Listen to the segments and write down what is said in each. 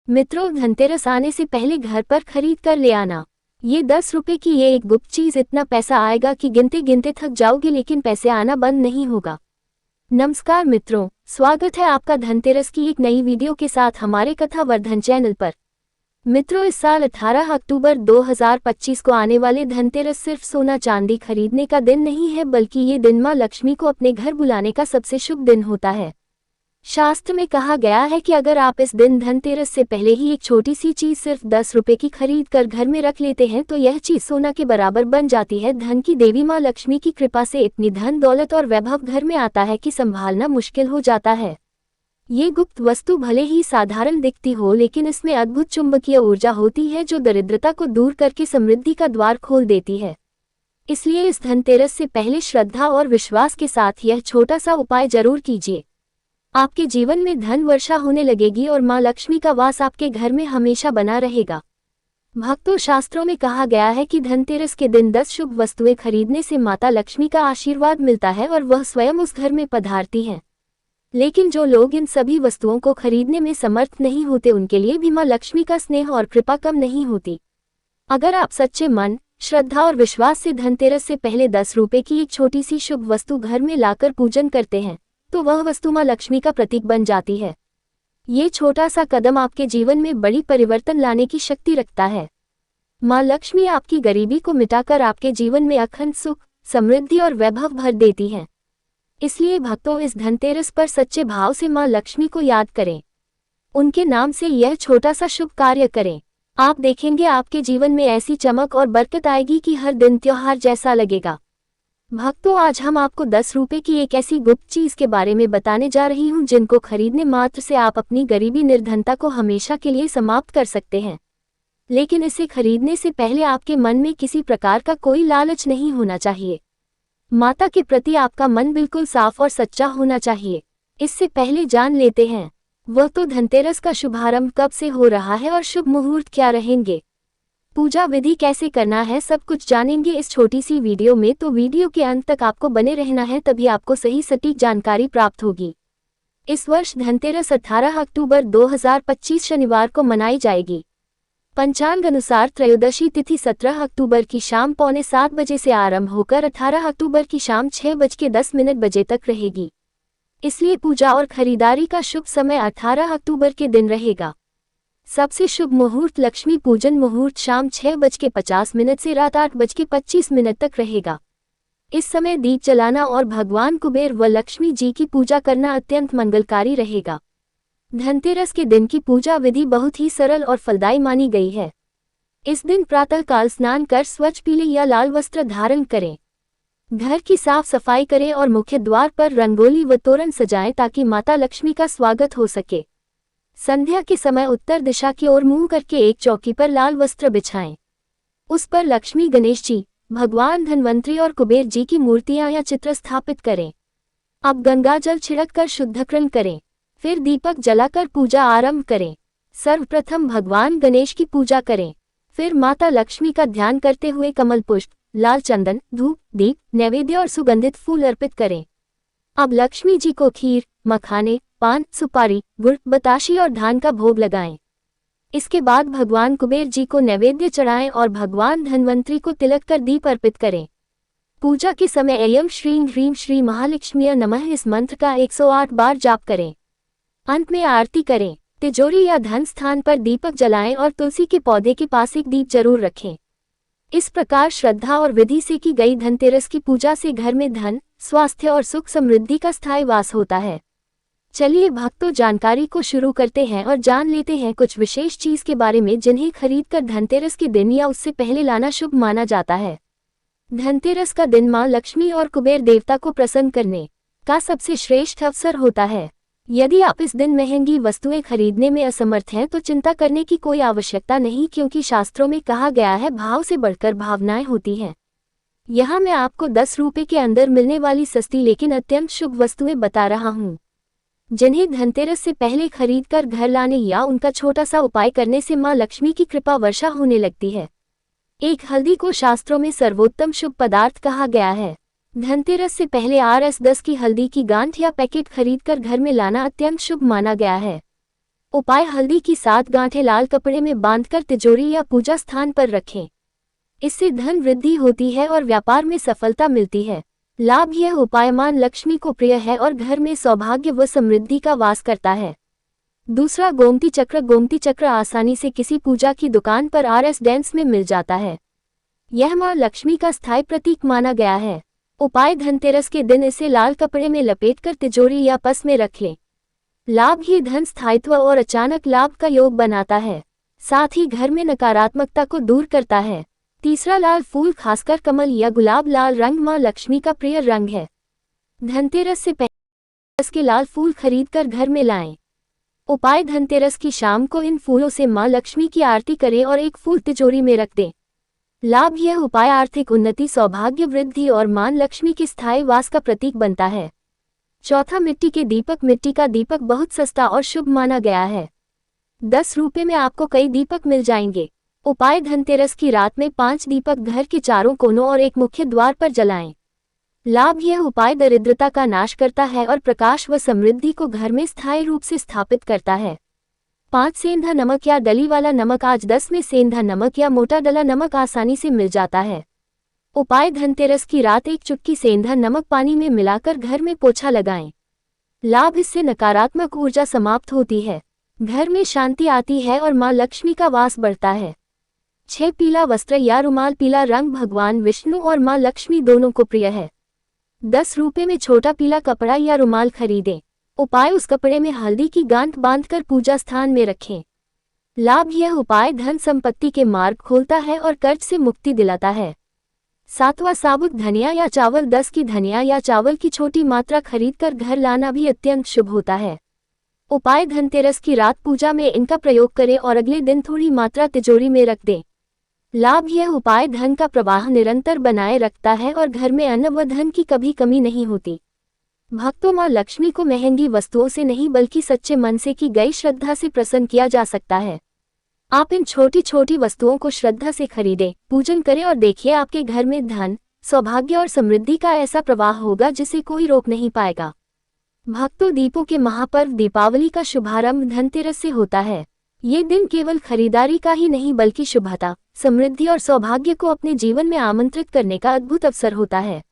मित्रों, धनतेरस आने से पहले घर पर खरीद कर ले आना। ये 10 रुपए की ये एक गुप्त चीज, इतना पैसा आएगा कि गिनते गिनते थक जाओगे, लेकिन पैसे आना बंद नहीं होगा। नमस्कार मित्रों, स्वागत है आपका धनतेरस की एक नई वीडियो के साथ हमारे कथावर्धन चैनल पर। मित्रों, इस साल 18 अक्टूबर 2025 को आने वाले धनतेरस सिर्फ सोना चांदी खरीदने का दिन नहीं है, बल्कि ये दिन मां लक्ष्मी को अपने घर बुलाने का सबसे शुभ दिन होता है। शास्त्र में कहा गया है कि अगर आप इस दिन धनतेरस से पहले ही एक छोटी सी चीज सिर्फ 10 रुपए की खरीद कर घर में रख लेते हैं तो यह चीज सोना के बराबर बन जाती है। धन की देवी मां लक्ष्मी की कृपा से इतनी धन दौलत और वैभव घर में आता है कि संभालना मुश्किल हो जाता है। ये गुप्त वस्तु भले ही साधारण दिखती हो, लेकिन इसमें अद्भुत चुंबकीय ऊर्जा होती है जो दरिद्रता को दूर करके समृद्धि का द्वार खोल देती है। इसलिए इस धनतेरस से पहले श्रद्धा और विश्वास के साथ यह छोटा सा उपाय जरूर कीजिए। आपके जीवन में धन वर्षा होने लगेगी और मां लक्ष्मी का वास आपके घर में हमेशा बना रहेगा। भक्तों, शास्त्रों में कहा गया है कि धनतेरस के दिन 10 शुभ वस्तुएं खरीदने से माता लक्ष्मी का आशीर्वाद मिलता है और वह स्वयं उस घर में पधारती हैं। लेकिन जो लोग इन सभी वस्तुओं को खरीदने में समर्थ नहीं होते, उनके लिए भी मां लक्ष्मी का स्नेह और कृपा कम नहीं होती। अगर आप सच्चे मन, श्रद्धा और विश्वास से धनतेरस से पहले 10 रुपए की एक छोटी सी शुभ वस्तु घर में लाकर पूजन करते हैं तो वह वस्तु मां लक्ष्मी का प्रतीक बन जाती है। ये छोटा सा कदम आपके जीवन में बड़ी परिवर्तन लाने की शक्ति रखता है। मां लक्ष्मी आपकी गरीबी को मिटाकर आपके जीवन में अखंड सुख, समृद्धि और वैभव भर देती हैं। इसलिए भक्तों, इस धनतेरस पर सच्चे भाव से मां लक्ष्मी को याद करें। उनके नाम से यह छोटा सा शुभ कार्य करें। आप देखेंगे आपके जीवन में ऐसी चमक और बरकत आएगी कि हर दिन त्योहार जैसा लगेगा। भक्तों, आज हम आपको 10 रुपए की एक ऐसी गुप्त चीज के बारे में बताने जा रही हूं जिनको खरीदने मात्र से आप अपनी गरीबी निर्धनता को हमेशा के लिए समाप्त कर सकते हैं। लेकिन इसे खरीदने से पहले आपके मन में किसी प्रकार का कोई लालच नहीं होना चाहिए। माता के प्रति आपका मन बिल्कुल साफ और सच्चा होना चाहिए। इससे पहले जान लेते हैं वह तो धनतेरस का शुभारंभ कब से हो रहा है और शुभ मुहूर्त क्या रहेंगे। पूजा विधि कैसे करना है, सब कुछ जानेंगे इस छोटी सी वीडियो में, तो वीडियो के अंत तक आपको बने रहना है, तभी आपको सही सटीक जानकारी प्राप्त होगी। इस वर्ष धनतेरस 18 अक्टूबर 2025 शनिवार को मनाई जाएगी। पंचांग अनुसार त्रयोदशी तिथि 17 अक्टूबर की शाम 6:45 बजे से आरंभ होकर 18 अक्टूबर की शाम 6:10 बजे तक रहेगी। इसलिए पूजा और खरीदारी का शुभ समय 18 अक्टूबर के दिन रहेगा। सबसे शुभ मुहूर्त लक्ष्मी पूजन मुहूर्त शाम 6:50 से रात 8:25 तक रहेगा। इस समय दीप जलाना और भगवान कुबेर व लक्ष्मी जी की पूजा करना अत्यंत मंगलकारी रहेगा। धनतेरस के दिन की पूजा विधि बहुत ही सरल और फलदायी मानी गई है। इस दिन प्रातःकाल स्नान कर स्वच्छ पीले या लाल वस्त्र धारण करें। घर की साफ सफाई करें और मुख्य द्वार पर रंगोली व तोरण सजाएं ताकि माता लक्ष्मी का स्वागत हो सके। संध्या के समय उत्तर दिशा की ओर मुंह करके एक चौकी पर लाल वस्त्र बिछाएं। उस पर लक्ष्मी, गणेश जी, भगवान धन्वंतरी और कुबेर जी की मूर्तियां या चित्र स्थापित करें। अब गंगा जल छिड़क कर शुद्धिकरण करें। फिर दीपक जलाकर पूजा आरंभ करें। सर्वप्रथम भगवान गणेश की पूजा करें। फिर माता लक्ष्मी का ध्यान करते हुए कमल पुष्प, लाल चंदन, धूप, दीप, नैवेद्य और सुगंधित फूल अर्पित करें। अब लक्ष्मी जी को खीर, मखाने, पान, सुपारी, गुड़, बताशी और धान का भोग लगाएं। इसके बाद भगवान कुबेर जी को नैवेद्य चढ़ाएं और भगवान धन्वंतरी को तिलक कर दीप अर्पित करें। पूजा के समय ऐं श्रीं ह्रीं श्री महालक्ष्मीय नमः इस मंत्र का 108 बार जाप करें। अंत में आरती करें। तिजोरी या धन स्थान पर दीपक जलाएं और तुलसी के पौधे के पास एक दीप जरूर रखें। इस प्रकार श्रद्धा और विधि से की गई धनतेरस की पूजा से घर में धन, स्वास्थ्य और सुख समृद्धि का स्थायी वास होता है। चलिए भक्तों, जानकारी को शुरू करते हैं और जान लेते हैं कुछ विशेष चीज के बारे में जिन्हें खरीदकर धनतेरस के दिन या उससे पहले लाना शुभ माना जाता है। धनतेरस का दिन मां लक्ष्मी और कुबेर देवता को प्रसन्न करने का सबसे श्रेष्ठ अवसर होता है। यदि आप इस दिन महंगी वस्तुएं खरीदने में असमर्थ हैं तो चिंता करने की कोई आवश्यकता नहीं, क्योंकि शास्त्रों में कहा गया है भाव से बढ़कर भावनाएं होती हैं। यहाँ मैं आपको 10 रुपए के अंदर मिलने वाली सस्ती लेकिन अत्यंत शुभ वस्तुएं बता रहा हूँ जिन्हें धनतेरस से पहले खरीदकर घर लाने या उनका छोटा सा उपाय करने से मां लक्ष्मी की कृपा वर्षा होने लगती है। एक हल्दी को शास्त्रों में सर्वोत्तम शुभ पदार्थ कहा गया है। धनतेरस से पहले Rs 10 की हल्दी की गांठ या पैकेट खरीदकर घर में लाना अत्यंत शुभ माना गया है। उपाय: हल्दी की 7 गांठें लाल कपड़े में बांधकर तिजोरी या पूजा स्थान पर रखें। इससे धन वृद्धि होती है और व्यापार में सफलता मिलती है। लाभ: यह उपाय मां लक्ष्मी को प्रिय है और घर में सौभाग्य व समृद्धि का वास करता है। दूसरा, गोमती चक्र। गोमती चक्र आसानी से किसी पूजा की दुकान पर रेसिडेंस में मिल जाता है। यह मां लक्ष्मी का स्थायी प्रतीक माना गया है। उपाय: धनतेरस के दिन इसे लाल कपड़े में लपेटकर तिजोरी या पर्स में रख लें। लाभ: ये धन स्थायित्व और अचानक लाभ का योग बनाता है, साथ ही घर में नकारात्मकता को दूर करता है। तीसरा, लाल फूल, खासकर कमल या गुलाब। लाल रंग मां लक्ष्मी का प्रिय रंग है। धनतेरस से पहले 10 के लाल फूल खरीदकर घर में लाएं। उपाय: धनतेरस की शाम को इन फूलों से मां लक्ष्मी की आरती करें और एक फूल तिजोरी में रख दें। लाभ: यह उपाय आर्थिक उन्नति, सौभाग्य वृद्धि और मां लक्ष्मी के स्थायी वास का प्रतीक बनता है। चौथा, मिट्टी के दीपक। मिट्टी का दीपक बहुत सस्ता और शुभ माना गया है। 10 रुपये में आपको कई दीपक मिल जाएंगे। उपाय: धनतेरस की रात में 5 दीपक घर के चारों कोनों और एक मुख्य द्वार पर जलाएं। लाभ: यह उपाय दरिद्रता का नाश करता है और प्रकाश व समृद्धि को घर में स्थायी रूप से स्थापित करता है। 5, सेंधा नमक या डली वाला नमक। आज 10 में सेंधा नमक या मोटा डला नमक आसानी से मिल जाता है। उपाय: धनतेरस की रात 1 चुटकी सेंधा नमक पानी में मिलाकर घर में पोछा लगाएं। लाभ: इससे नकारात्मक ऊर्जा समाप्त होती है, घर में शांति आती है और मां लक्ष्मी का वास बढ़ता है। 6, पीला वस्त्र या रुमाल। पीला रंग भगवान विष्णु और मां लक्ष्मी दोनों को प्रिय है। 10 रुपये में छोटा पीला कपड़ा या रुमाल खरीदें। उपाय: उस कपड़े में हल्दी की गांठ बांधकर पूजा स्थान में रखें। लाभ: यह उपाय धन संपत्ति के मार्ग खोलता है और कर्ज से मुक्ति दिलाता है। 7वां, साबुत धनिया या चावल। 10 की धनिया या चावल की छोटी मात्रा खरीदकर घर लाना भी अत्यंत शुभ होता है। उपाय: धनतेरस की रात पूजा में इनका प्रयोग करें और अगले दिन थोड़ी मात्रा तिजोरी में रख दें। लाभ: यह उपाय धन का प्रवाह निरंतर बनाए रखता है और घर में अन्न व धन की कभी कमी नहीं होती। भक्तों, मां लक्ष्मी को महंगी वस्तुओं से नहीं बल्कि सच्चे मन से की गई श्रद्धा से प्रसन्न किया जा सकता है। आप इन छोटी छोटी वस्तुओं को श्रद्धा से खरीदें, पूजन करें और देखिए आपके घर में धन, सौभाग्य और समृद्धि का ऐसा प्रवाह होगा जिसे कोई रोक नहीं पाएगा। भक्तों, दीपों के महापर्व दीपावली का शुभारंभ धनतेरस से होता है। ये दिन केवल खरीदारी का ही नहीं बल्कि शुभता, समृद्धि और सौभाग्य को अपने जीवन में आमंत्रित करने का अद्भुत अवसर होता है।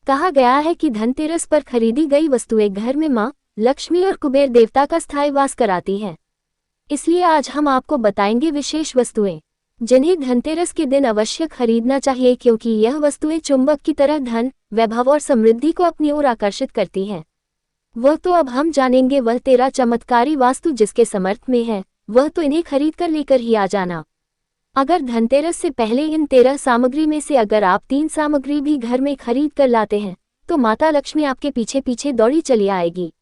कहा गया है कि धनतेरस पर खरीदी गई वस्तुएं घर में मां लक्ष्मी और कुबेर देवता का स्थायी वास कराती हैं। इसलिए आज हम आपको बताएंगे विशेष वस्तुएं जिन्हें धनतेरस के दिन अवश्य खरीदना चाहिए, क्योंकि यह वस्तुएं चुंबक की तरह धन, वैभव और समृद्धि को अपनी ओर आकर्षित करती हैं। वह तो अब हम जानेंगे, वह 13 चमत्कारी वास्तु जिसके समर्थ में है, वह तो इन्हें खरीद कर लेकर ही आ जाना। अगर धनतेरस से पहले इन 13 सामग्री में से अगर आप 3 सामग्री भी घर में खरीद कर लाते हैं तो माता लक्ष्मी आपके पीछे पीछे दौड़ी चली आएगी।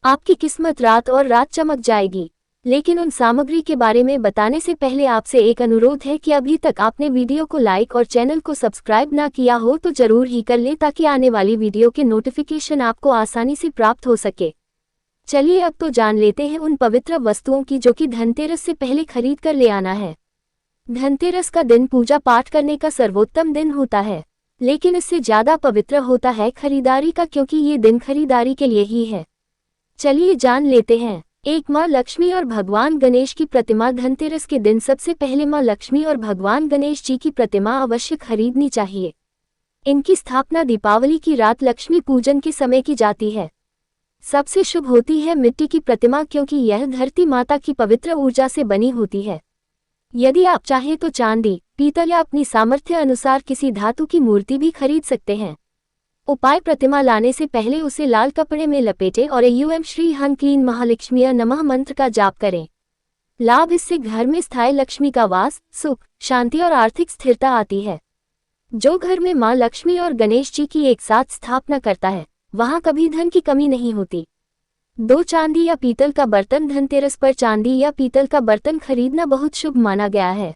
आपकी किस्मत रात और रात चमक जाएगी। लेकिन उन सामग्री के बारे में बताने से पहले आपसे एक अनुरोध है कि अभी तक आपने वीडियो को लाइक और चैनल को सब्सक्राइब ना किया हो तो जरूर ही कर लें, ताकि आने वाली वीडियो के नोटिफिकेशन आपको आसानी से प्राप्त हो सके। चलिए अब तो जान लेते हैं उन पवित्र वस्तुओं की जो कि धनतेरस से पहले खरीद कर ले आना है। धनतेरस का दिन पूजा पाठ करने का सर्वोत्तम दिन होता है, लेकिन इससे ज्यादा पवित्र होता है खरीदारी का, क्योंकि ये दिन खरीदारी के लिए ही है। चलिए जान लेते हैं। 1, मां लक्ष्मी और भगवान गणेश की प्रतिमा। धनतेरस के दिन सबसे पहले मां लक्ष्मी और भगवान गणेश जी की प्रतिमा अवश्य खरीदनी चाहिए। इनकी स्थापना दीपावली की रात लक्ष्मी पूजन के समय की जाती है। सबसे शुभ होती है मिट्टी की प्रतिमा, क्योंकि यह धरती माता की पवित्र ऊर्जा से बनी होती है। यदि आप चाहें तो चांदी, पीतल या अपनी सामर्थ्य अनुसार किसी धातु की मूर्ति भी खरीद सकते हैं। उपाय: प्रतिमा लाने से पहले उसे लाल कपड़े में लपेटें और ॐ श्री हं क्लीं महालक्ष्म्यै नमः मंत्र का जाप करें। लाभ: इससे घर में स्थायी लक्ष्मी का वास, सुख, शांति और आर्थिक स्थिरता आती है। जो घर में मां लक्ष्मी और गणेश जी की एक साथ स्थापना करता है वहां कभी धन की कमी नहीं होती। 2, चांदी या पीतल का बर्तन। धनतेरस पर चांदी या पीतल का बर्तन खरीदना बहुत शुभ माना गया है।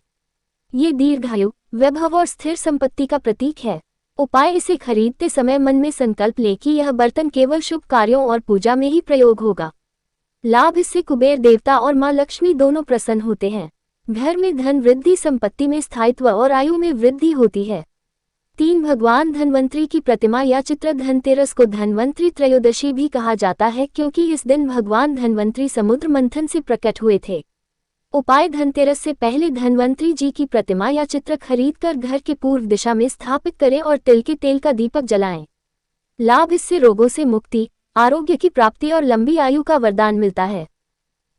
ये दीर्घायु, वैभव और स्थिर संपत्ति का प्रतीक है। उपाय: इसे खरीदते समय मन में संकल्प लें कि यह बर्तन केवल शुभ कार्यों और पूजा में ही प्रयोग होगा। लाभ: इससे कुबेर देवता और मां लक्ष्मी दोनों प्रसन्न होते हैं। घर में धन वृद्धि, संपत्ति में स्थायित्व और आयु में वृद्धि होती है। 3 भगवान धन्वंतरी की प्रतिमा या चित्र। धनतेरस को धन्वंतरी त्रयोदशी भी कहा जाता है क्योंकि इस दिन भगवान धन्वंतरी समुद्र मंथन से प्रकट हुए थे। उपाय: धनतेरस से पहले धन्वंतरी जी की प्रतिमा या चित्र खरीदकर घर के पूर्व दिशा में स्थापित करें और तिल के तेल का दीपक जलाएं। लाभ: इससे रोगों से मुक्ति, आरोग्य की प्राप्ति और लंबी आयु का वरदान मिलता है।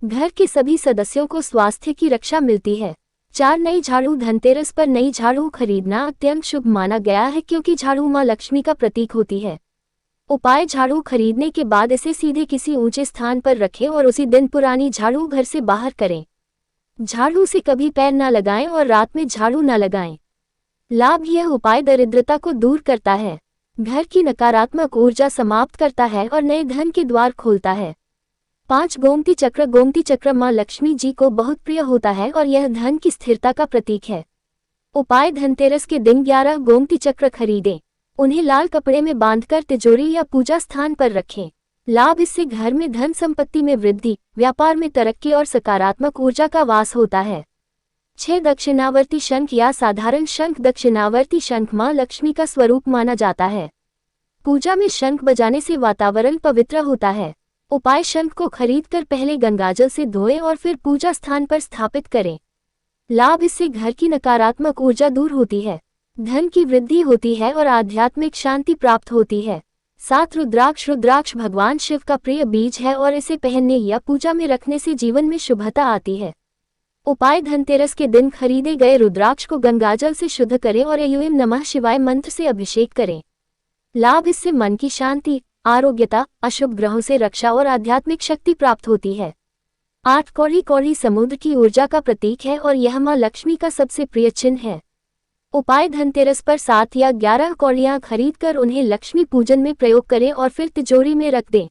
घर के सभी सदस्यों को स्वास्थ्य की रक्षा मिलती है। 4 नई झाड़ू। धनतेरस पर नई झाड़ू खरीदना अत्यंत शुभ माना गया है क्योंकि झाड़ू मां लक्ष्मी का प्रतीक होती है। उपाय: झाड़ू खरीदने के बाद इसे सीधे किसी ऊंचे स्थान पर रखें और उसी दिन पुरानी झाड़ू घर से बाहर करें। झाड़ू से कभी पैर न लगाएं और रात में झाड़ू न लगाएं। लाभ: यह उपाय दरिद्रता को दूर करता है, घर की नकारात्मक ऊर्जा समाप्त करता है और नए धन के द्वार खोलता है। 5 गोमती चक्र। गोमती चक्र मां लक्ष्मी जी को बहुत प्रिय होता है और यह धन की स्थिरता का प्रतीक है। उपाय: धनतेरस के दिन 11 गोमती चक्र खरीदें। उन्हें लाल कपड़े में बांधकर तिजोरी या पूजा स्थान पर रखें। लाभ: इससे घर में धन संपत्ति में वृद्धि, व्यापार में तरक्की और सकारात्मक ऊर्जा का वास होता है। 6 दक्षिणावर्ती शंख या साधारण शंख। दक्षिणावर्ती शंख मां लक्ष्मी का स्वरूप माना जाता है। पूजा में शंख बजाने से वातावरण पवित्र होता है। उपाय: शंख को खरीदकर पहले गंगाजल से धोएं और फिर पूजा स्थान पर स्थापित करें। लाभ: इससे घर की नकारात्मक ऊर्जा दूर होती है, धन की वृद्धि होती है और आध्यात्मिक शांति प्राप्त होती है। 7 रुद्राक्ष। रुद्राक्ष भगवान शिव का प्रिय बीज है और इसे पहनने या पूजा में रखने से जीवन में शुभता आती है। उपाय: धनतेरस के दिन खरीदे गए रुद्राक्ष को गंगाजल से शुद्ध करें और ॐ नमः शिवाय मंत्र से अभिषेक करें। लाभ: इससे मन की शांति, आरोग्यता, अशुभ ग्रहों से रक्षा और आध्यात्मिक शक्ति प्राप्त होती है। 8 कौड़ी। कौड़ी समुद्र की ऊर्जा का प्रतीक है और यह मां लक्ष्मी का सबसे प्रिय चिन्ह है। उपाय: धनतेरस पर 7 या 11 कौड़ियां खरीदकर उन्हें लक्ष्मी पूजन में प्रयोग करें और फिर तिजोरी में रख दें।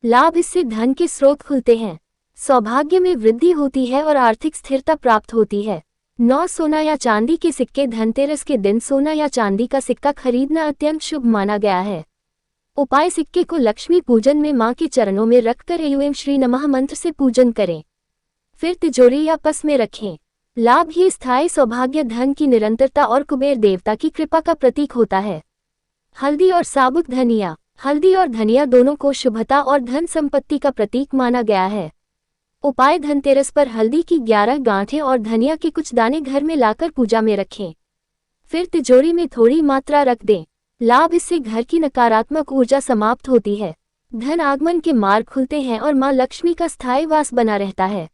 लाभ: इससे धन के स्रोत खुलते हैं, सौभाग्य में वृद्धि होती है और आर्थिक स्थिरता प्राप्त होती है। 9 सोना या चांदी के सिक्के। धनतेरस के दिन सोना या चांदी का सिक्का खरीदना अत्यंत शुभ माना गया है। उपाय: सिक्के को लक्ष्मी पूजन में मां के चरणों में रखकर ॐ श्री नमः मंत्र से पूजन करें, फिर तिजोरी या पस में रखें। लाभ: ये स्थायी सौभाग्य, धन की निरंतरता और कुबेर देवता की कृपा का प्रतीक होता है। हल्दी और साबुत धनिया। हल्दी और धनिया दोनों को शुभता और धन संपत्ति का प्रतीक माना गया है। उपाय: धनतेरस पर हल्दी की 11 गांठें और धनिया के कुछ दाने घर में लाकर पूजा में रखें, फिर तिजोरी में थोड़ी मात्रा रख दें। लाभ: इससे घर की नकारात्मक ऊर्जा समाप्त होती है, धन आगमन के मार्ग खुलते हैं और मां लक्ष्मी का स्थायी वास बना रहता है।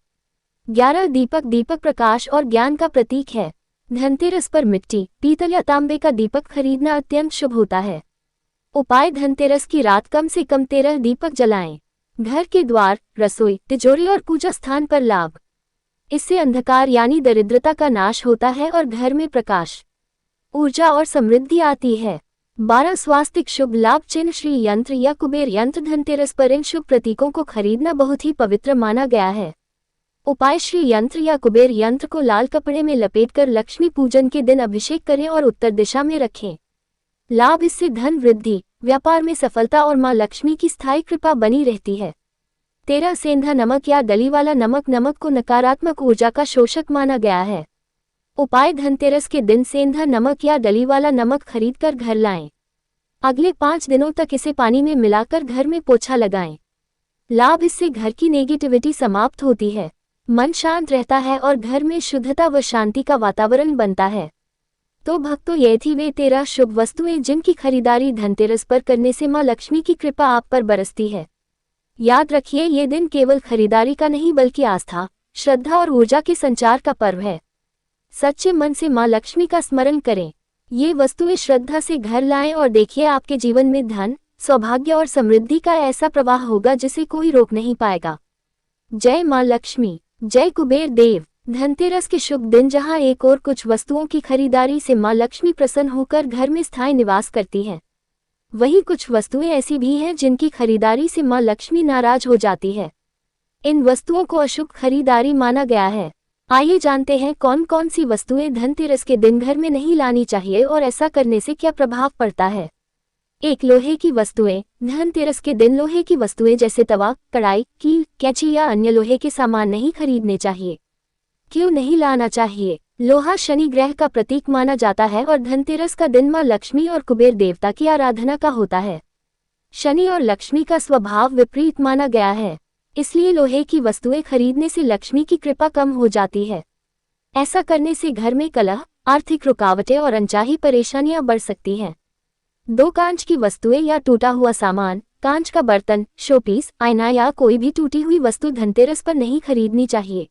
11 दीपक। दीपक प्रकाश और ज्ञान का प्रतीक है। धनतेरस पर मिट्टी, पीतल या तांबे का दीपक खरीदना अत्यंत शुभ होता है। उपाय: धनतेरस की रात कम से कम 13 दीपक जलाएं। घर के द्वार, रसोई, तिजोरी और पूजा स्थान पर। लाभ: इससे अंधकार यानी दरिद्रता का नाश होता है और घर में प्रकाश, ऊर्जा और समृद्धि आती है। 12 स्वास्तिक शुभ लाभ चिन्ह। श्री यंत्र या कुबेर यंत्र। धनतेरस पर इन शुभ प्रतीकों को खरीदना बहुत ही पवित्र माना गया है। उपाय: श्री यंत्र या कुबेर यंत्र को लाल कपड़े में लपेटकर लक्ष्मी पूजन के दिन अभिषेक करें और उत्तर दिशा में रखें। लाभ: इससे धन वृद्धि, व्यापार में सफलता और मां लक्ष्मी की स्थायी कृपा बनी रहती है। 13 सेंधा नमक या डली वाला नमक। नमक को नकारात्मक ऊर्जा का शोषक माना गया है। उपाय: धनतेरस के दिन सेंधा नमक या डली वाला नमक खरीदकर घर लाएं। अगले 5 दिनों तक इसे पानी में मिलाकर घर में पोछा लगाएं। लाभ: इससे घर की नेगेटिविटी समाप्त होती है, मन शांत रहता है और घर में शुद्धता व शांति का वातावरण बनता है। तो भक्तों, ये थी वे 13 शुभ वस्तुएं जिनकी खरीदारी धनतेरस पर करने से मां लक्ष्मी की कृपा आप पर बरसती है। याद रखिए, ये दिन केवल खरीदारी का नहीं बल्कि आस्था, श्रद्धा और ऊर्जा के संचार का पर्व है। सच्चे मन से मां लक्ष्मी का स्मरण करें, ये वस्तुएं श्रद्धा से घर लाएं और देखिए आपके जीवन में धन, सौभाग्य और समृद्धि का ऐसा प्रवाह होगा जिसे कोई रोक नहीं पाएगा। जय मां लक्ष्मी, जय कुबेर देव। धनतेरस के शुभ दिन जहां एक और कुछ वस्तुओं की खरीदारी से मां लक्ष्मी प्रसन्न होकर घर में स्थायी निवास करती हैं, वहीं कुछ वस्तुएं ऐसी भी हैं जिनकी खरीदारी से मां लक्ष्मी नाराज हो जाती है। इन वस्तुओं को अशुभ खरीदारी माना गया है। आइए जानते हैं कौन कौन सी वस्तुएं धनतेरस के दिन घर में नहीं लानी चाहिए और ऐसा करने से क्या प्रभाव पड़ता है। 1. लोहे की वस्तुएं। धनतेरस के दिन लोहे की वस्तुएं जैसे तवा, कढ़ाई, कील, कैंची या अन्य लोहे के सामान नहीं खरीदने चाहिए। क्यों नहीं लाना चाहिए? लोहा शनि ग्रह का प्रतीक माना जाता है और धनतेरस का दिन मां लक्ष्मी और कुबेर देवता की आराधना का होता है। शनि और लक्ष्मी का स्वभाव विपरीत माना गया है, इसलिए लोहे की वस्तुएं खरीदने से लक्ष्मी की कृपा कम हो जाती है। ऐसा करने से घर में कलह, आर्थिक रुकावटें और अनचाही परेशानियां बढ़ सकती हैं। 2 कांच की वस्तुएं या टूटा हुआ सामान, कांच का बर्तन, शोपीस, आईना या कोई भी टूटी हुई वस्तु धनतेरस पर नहीं खरीदनी चाहिए।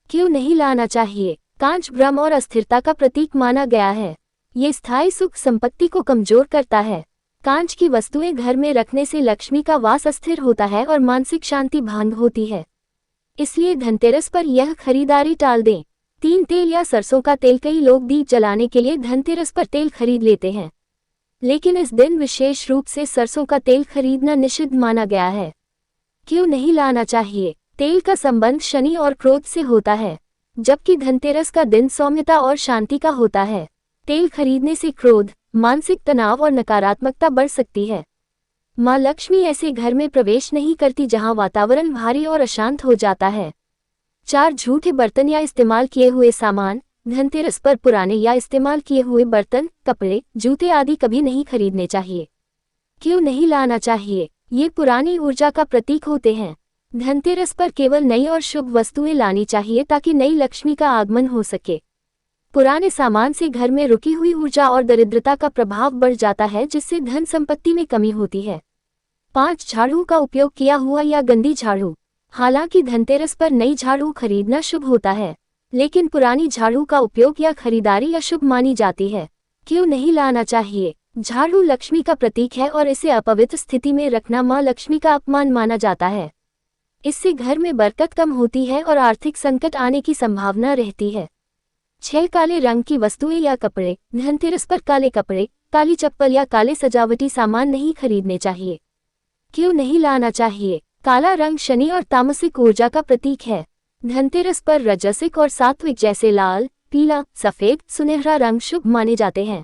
क्यों नहीं लाना चाहिए? कांच भ्रम और अस्थिरता का प्रतीक माना गया है। ये स्थायी सुख संपत्ति को कमजोर करता है। कांच की वस्तुएं घर में रखने से लक्ष्मी का वास अस्थिर होता है और मानसिक शांति भंग होती है। इसलिए धनतेरस पर यह खरीदारी टाल दें। 3 तेल या सरसों का तेल। कई लोग दीप जलाने के लिए धनतेरस पर तेल खरीद लेते हैं, लेकिन इस दिन विशेष रूप से सरसों का तेल खरीदना निषिद्ध माना गया है। क्यों नहीं लाना चाहिए? तेल का संबंध शनि और क्रोध से होता है, जबकि धनतेरस का दिन सौम्यता और शांति का होता है। तेल खरीदने से क्रोध, मानसिक तनाव और नकारात्मकता बढ़ सकती है। मां लक्ष्मी ऐसे घर में प्रवेश नहीं करती जहां वातावरण भारी और अशांत हो जाता है। 4 झूठे बर्तन या इस्तेमाल किए हुए सामान। धनतेरस पर पुराने या इस्तेमाल किए हुए बर्तन, कपड़े, जूते आदि कभी नहीं खरीदने चाहिए। क्यों नहीं लाना चाहिए? ये पुरानी ऊर्जा का प्रतीक होते हैं। धनतेरस पर केवल नई और शुभ वस्तुएं लानी चाहिए ताकि नई लक्ष्मी का आगमन हो सके। पुराने सामान से घर में रुकी हुई ऊर्जा और दरिद्रता का प्रभाव बढ़ जाता है, जिससे धन संपत्ति में कमी होती है। 5 झाड़ू का उपयोग किया हुआ या गंदी झाड़ू। हालांकि धनतेरस पर नई झाड़ू खरीदना शुभ होता है, लेकिन पुरानी झाड़ू का उपयोग या खरीदारी अशुभ मानी जाती है। क्यों नहीं लाना चाहिए? झाड़ू लक्ष्मी का प्रतीक है और इसे अपवित्र स्थिति में रखना मां लक्ष्मी का अपमान माना जाता है। इससे घर में बरकत कम होती है और आर्थिक संकट आने की संभावना रहती है। 6 काले रंग की वस्तुएं या कपड़े। धनतेरस पर काले कपड़े, काली चप्पल या काले सजावटी सामान नहीं खरीदने चाहिए। क्यों नहीं लाना चाहिए? काला रंग शनि और तामसिक ऊर्जा का प्रतीक है। धनतेरस पर रजसिक और सात्विक जैसे लाल, पीला, सफेद, सुनहरा रंग शुभ माने जाते हैं।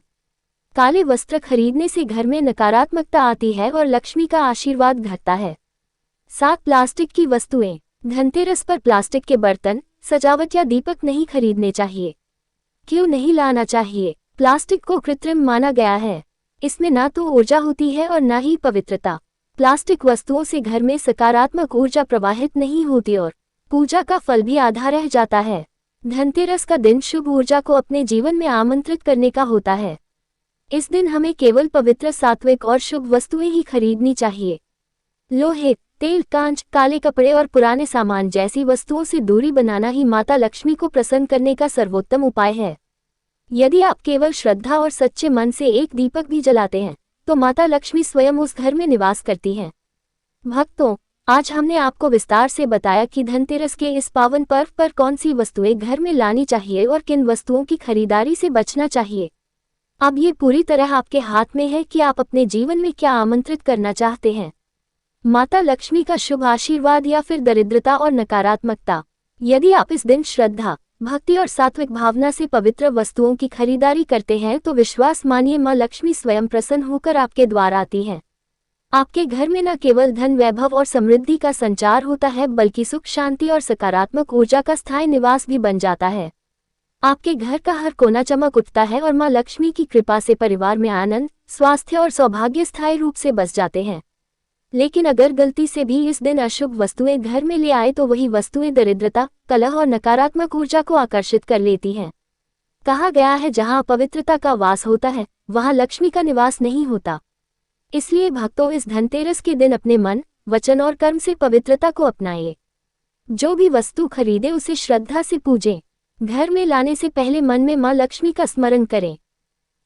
काले वस्त्र खरीदने से घर में नकारात्मकता आती है और लक्ष्मी का आशीर्वाद घटता है। 7 प्लास्टिक की वस्तुएं। धनतेरस पर प्लास्टिक के बर्तन, सजावट या दीपक नहीं खरीदने चाहिए। क्यों नहीं लाना चाहिए? प्लास्टिक को कृत्रिम माना गया है। इसमें ना तो ऊर्जा होती है और ना ही पवित्रता। प्लास्टिक वस्तुओं से घर में सकारात्मक ऊर्जा प्रवाहित नहीं होती और पूजा का फल भी आधा रह जाता है। धनतेरस का दिन शुभ ऊर्जा को अपने जीवन में आमंत्रित करने का होता है। इस दिन हमें केवल पवित्र, सात्विक और शुभ वस्तुएं ही खरीदनी चाहिए। लोहे, तेल, कांच, काले कपड़े और पुराने सामान जैसी वस्तुओं से दूरी बनाना ही माता लक्ष्मी को प्रसन्न करने का सर्वोत्तम उपाय है। यदि आप केवल श्रद्धा और सच्चे मन से एक दीपक भी जलाते हैं, तो माता लक्ष्मी स्वयं उस घर में निवास करती हैं। भक्तों, आज हमने आपको विस्तार से बताया कि धनतेरस के इस पावन पर्व पर कौन सी वस्तुएं घर में लानी चाहिए और किन वस्तुओं की खरीदारी से बचना चाहिए। अब ये पूरी तरह आपके हाथ में है कि आप अपने जीवन में क्या आमंत्रित करना चाहते हैं, माता लक्ष्मी का शुभ आशीर्वाद या फिर दरिद्रता और नकारात्मकता। यदि आप इस दिन श्रद्धा, भक्ति और सात्विक भावना से पवित्र वस्तुओं की खरीदारी करते हैं तो विश्वास मानिए मां लक्ष्मी स्वयं प्रसन्न होकर आपके द्वार आती हैं। आपके घर में न केवल धन, वैभव और समृद्धि का संचार होता है, बल्कि सुख, शांति और सकारात्मक ऊर्जा का स्थायी निवास भी बन जाता है। आपके घर का हर कोना चमक उठता है और मां लक्ष्मी की कृपा से परिवार में आनंद, स्वास्थ्य और सौभाग्य स्थायी रूप से बस जाते हैं। लेकिन अगर गलती से भी इस दिन अशुभ वस्तुएं घर में ले आए तो वही वस्तुएं दरिद्रता, कलह और नकारात्मक ऊर्जा को आकर्षित कर लेती हैं। कहा गया है, जहां अपवित्रता का वास होता है, वहां लक्ष्मी का निवास नहीं होता। इसलिए भक्तों, इस धनतेरस के दिन अपने मन, वचन और कर्म से पवित्रता को अपनाएं। जो भी वस्तु खरीदे उसे श्रद्धा से पूजें। घर में लाने से पहले मन में मां लक्ष्मी का स्मरण करें।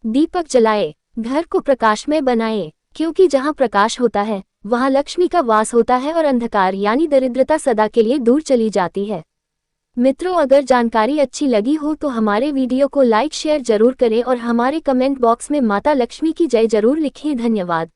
दीपक जलाएं, घर को प्रकाशमय बनाएं, क्योंकि जहां प्रकाश होता है वहां लक्ष्मी का वास होता है और अंधकार यानी दरिद्रता सदा के लिए दूर चली जाती है। मित्रों, अगर जानकारी अच्छी लगी हो तो हमारे वीडियो को लाइक शेयर जरूर करें और हमारे कमेंट बॉक्स में माता लक्ष्मी की जय जरूर लिखें। धन्यवाद।